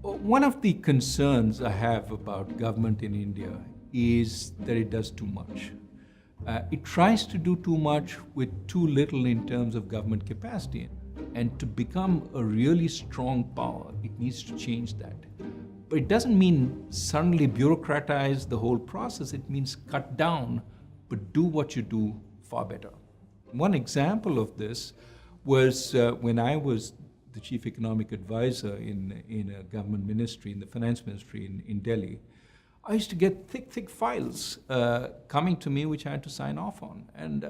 One of the concerns I have about government in India is that it does too much. It tries to do too much with too little in terms of government capacity. And to become a really strong power, it needs to change that. But it doesn't mean suddenly bureaucratize the whole process. It means cut down, but do what you do far better. One example of this was when I was the chief economic advisor in a government ministry, in the finance ministry in Delhi. I used to get thick files coming to me which I had to sign off on. And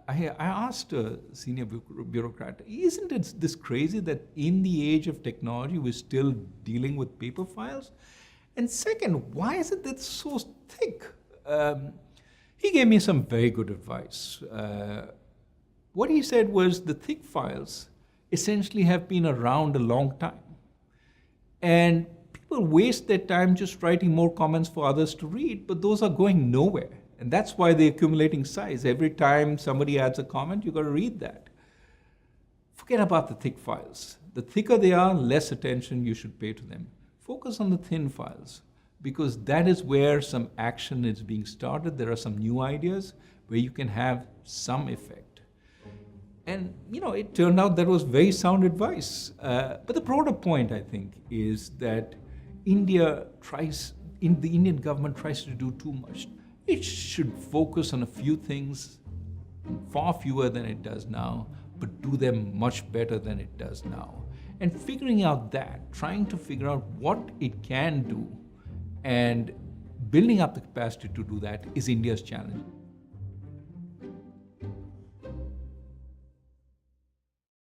I asked a senior bureaucrat, isn't it this crazy that in the age of technology, we're still dealing with paper files? And second, why is it that it's so thick? He gave me some very good advice. What he said was the thick files essentially have been around a long time. And people waste their time just writing more comments for others to read, but those are going nowhere. And that's why they're accumulating size. Every time somebody adds a comment, you've got to read that. Forget about the thick files. The thicker they are, less attention you should pay to them. Focus on the thin files, because that is where some action is being started. There are some new ideas where you can have some effect. And it turned out that was very sound advice. But the broader point, I think, is that the Indian government tries to do too much. It should focus on a few things, far fewer than it does now, but do them much better than it does now. And figuring out that, trying to figure out what it can do, and building up the capacity to do that is India's challenge.